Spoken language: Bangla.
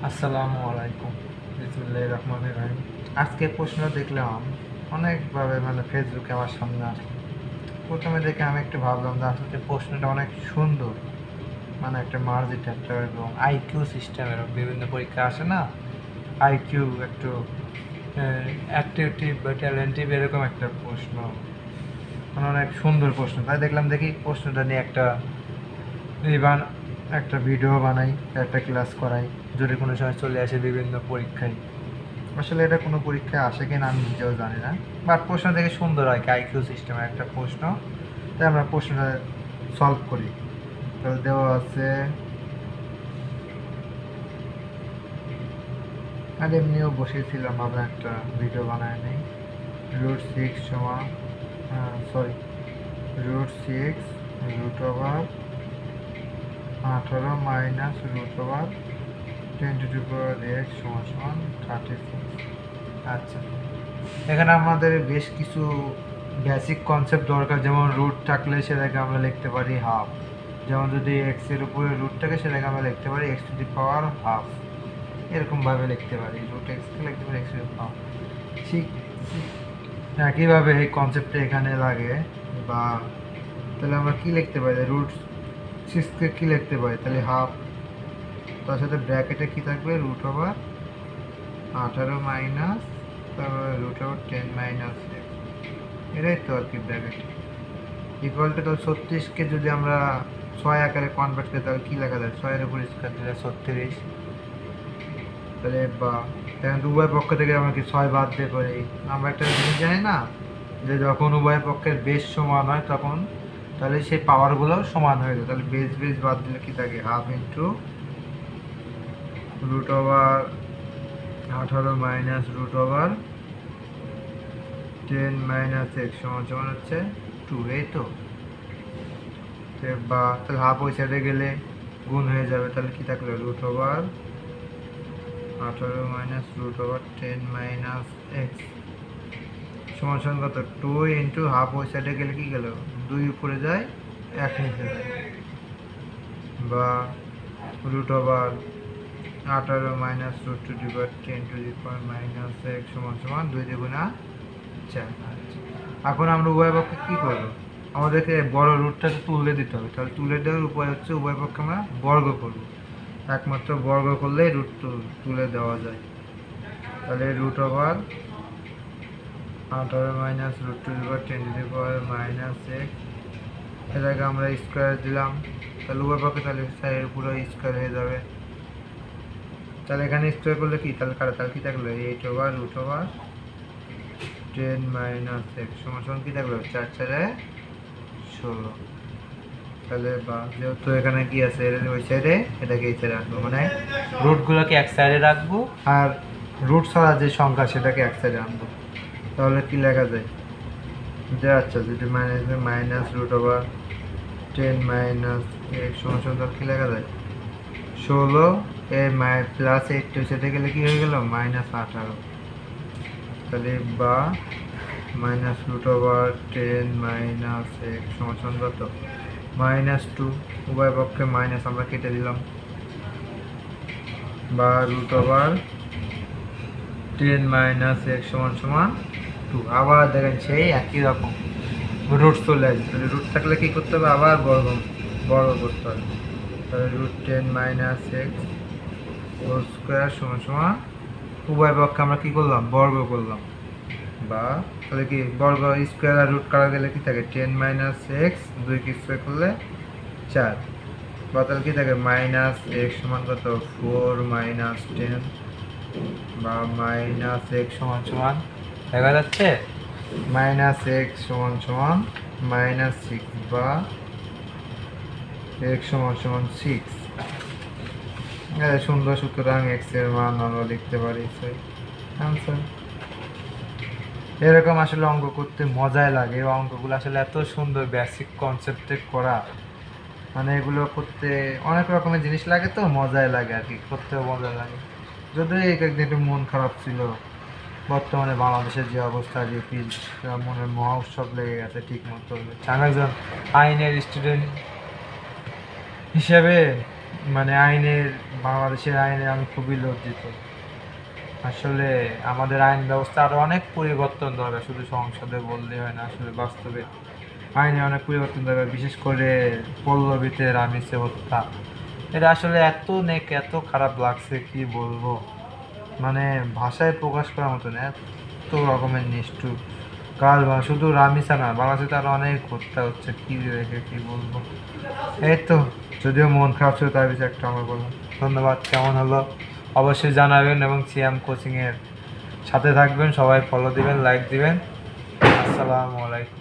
আসসালামু আলাইকুম, বিসমিল্লাহির রহমানির রহিম। আজকে প্রশ্ন দেখলাম অনেকভাবে, ফেসবুকে আমার সামনে আসলো। প্রথমে দেখে আমি একটু ভাবলাম যে আসলে প্রশ্নটা অনেক সুন্দর, একটা মার্জিত একটা এবং আইকিউ সিস্টেমের বিভিন্ন পরীক্ষা আসে না, আইকিউ একটু অ্যাক্টিভিটিভ বা ট্যালেন্টিভ এরকম একটা প্রশ্ন, অনেক সুন্দর প্রশ্ন। তাই দেখলাম দেখি প্রশ্নটা নিয়ে এবার একটা ভিডিও বানাই, একটা ক্লাস করাই, যদি কোনো সময় চলে আসে বিভিন্ন পরীক্ষায়। আসলে এটা কোনো পরীক্ষায় আসে কিনা আমি নিজেও জানি না, বাট প্রশ্ন থেকে সুন্দর হয় কি আইকিউ সিস্টেমের একটা প্রশ্ন। তাই আমরা প্রশ্নটা সলভ করি। তাহলে দেওয়া আছে, আর এমনিও বসেছিলাম, আমরা একটা ভিডিও বানায় নেই। √6 সমান সরি √6 √18 মাইনাস √10⁻x সমান 36। আচ্ছা, এখানে আমাদের বেশ কিছু বেসিক কনসেপ্ট দরকার, যেমন রুট থাকলে সেটাকে আমরা লিখতে পারি হাফ। যেমন যদি এক্স এর উপরে রুট থাকে সেটাকে আমরা লিখতে পারি x⁻½ এরকমভাবে লিখতে পারি, √x-কে লিখতে পারি x⁻²। ঠিক একইভাবে এই কনসেপ্টটা এখানে লাগে। বা তাহলে আমরা কি লিখতে পারি, √6-কে কি লিখতে পারি, তাহলে হাফ, তার সাথে ব্র্যাকেটে কি থাকবে, √18 মাইনাস তারপরে √10 - x, এটাই তো আর কি ব্র্যাকেট ইকুয়াল টু। তাহলে 36-কে যদি আমরা 6 আকারে কনভার্ট করি তাহলে কি লেখা যায়, 6-এর উপর স্কোয়ার দিলে 36। তাহলে বা এখন উভয় পক্ষ থেকে আমরা কি 6 বাদ দিয়ে পারি। আমরা একটা জিনিস জানি না, যে যখন উভয় পক্ষের বেস সমান হয় তখন তাহলে সেই পাওয়ারগুলো সমান হয়ে যায়। তাহলে বেস বেস বাদ দিলে কি থাকে, হাফ ইন্টু √18 মাইনাস √10 - x সমান হচ্ছে 2, এই তো। বা তাহলে হাফ ওই সাইডে গেলে গুণ হয়ে যাবে, তাহলে কি থাকলো, √18 মাইনাস √10 - x সমান কত, 2 ইন্টু হাফ ওই সাইডে গেলে কি গেল, 2 উপরে যায় 1 নিচে যায়। বা √18 মাইনাস √10⁻⁻x সমান 2 দ্বিগুণা 4। এখন আমরা উভয় পক্ষে কী করবো, আমাদেরকে বড় রুটটাকে তুলে দিতে হবে। তাহলে তুলে দেওয়ার উপায় হচ্ছে উভয় পক্ষে আমরা বর্গ করব, একমাত্র বর্গ করলেই রুট তুলে দেওয়া যায়। তাহলে √18 মাইনাস √10⁻⁻x, এটাকে আমরা স্কোয়ার দিলাম, তাহলে উভয় পক্ষে তাহলে সাইডের পুরো স্কোয়ার হয়ে যাবে। তাহলে এখানে স্কোয়ার করলে কি, তাহলে তাহলে কি থাকলো, 8/√10 - x সমান কি থাকলো, 4 4 16। তাহলে বা যেহেতু এখানে কি আছে, ওই সাইডে এটাকে এই সাইডে রাখবো, রুটগুলোকে এক সাইডে রাখবো আর রুট ছাড়া যে সংখ্যা সেটাকে এক সাইডে আনবো। তাহলে কি লেখা যায়, যে আচ্ছা যদি মাইনাস √10 - x সমান তাহলে কি লেখা যায়, 16 প্লাস 8 সেটা গেলে কি হয়ে গেল, -18। তাহলে বা -√10 - x সমান কত, -2। উভয় পক্ষে মাইনাস আমরা কেটে দিলাম। বা √10 - x সমান 2। আবার দেখেন সেই একই রকম রুট চলে আসবে। তাহলে রুট থাকলে কী করতে হবে, আবার বর্গ করতে হবে। তাহলে √10 - x হোল স্কোয়ার সমান উভয় পক্ষে আমরা কী করলাম, বর্গ করলাম। বা তাহলে কি বর্গ স্কোয়ার আর রুট করা গেলে কি থাকে, 10 - x 2 কি স্কোয়ার করলে 4। বা তাহলে কি থাকে, -x সমান কত, 4 - 10। বা -x সমান দেখা যাচ্ছে -x সমান -6। বা x সমান 6। সুন্দর, সুতরাং x এর মান আমরা লিখতে পারি আনসার। এরকম আসলে অঙ্ক করতে মজাই লাগে। এই অঙ্কগুলো আসলে এত সুন্দর, বেসিক কনসেপ্টে করা, এগুলো করতে অনেক রকমের জিনিস লাগে, তো মজাই লাগে আর কি, করতেও মজা লাগে। যদিও এই কয়েকদিন একটু মন খারাপ ছিল, বর্তমানে বাংলাদেশের যে অবস্থা, যে মনের মহা উৎসব লেগে গেছে ঠিক মতো। আমি একজন আইনের স্টুডেন্ট হিসেবে মানে আইনের, বাংলাদেশের আইনে আমি খুবই লজ্জিত। আসলে আমাদের আইন ব্যবস্থা আরো অনেক পরিবর্তন দরকার, শুধু সংসদে বললে হয় না, আসলে বাস্তবে আইনে অনেক পরিবর্তন দরকার। বিশেষ করে পল্লবীতে রামিসে হত্যা, এটা আসলে এত খারাপ লাগছে কি বলবো, মানে ভাষায় প্রকাশ করার মতো না, এত রকমের নিষ্ঠুর কাল। শুধু রামিসা না, বাংলাদেশে তো আরো অনেক হত্যা হচ্ছে, কি রেখে কি বলবো। এই তো, যদিও মন খারাপ ছিল তার বিষয়ে একটা আমার বললাম। ধন্যবাদ। কেমন হলো অবশ্যই জানাবেন, এবং সিয়াম কোচিংয়ের সাথে থাকবেন, সবাই ফলো দিবেন, লাইক দিবেন। আসসালামু আলাইকুম।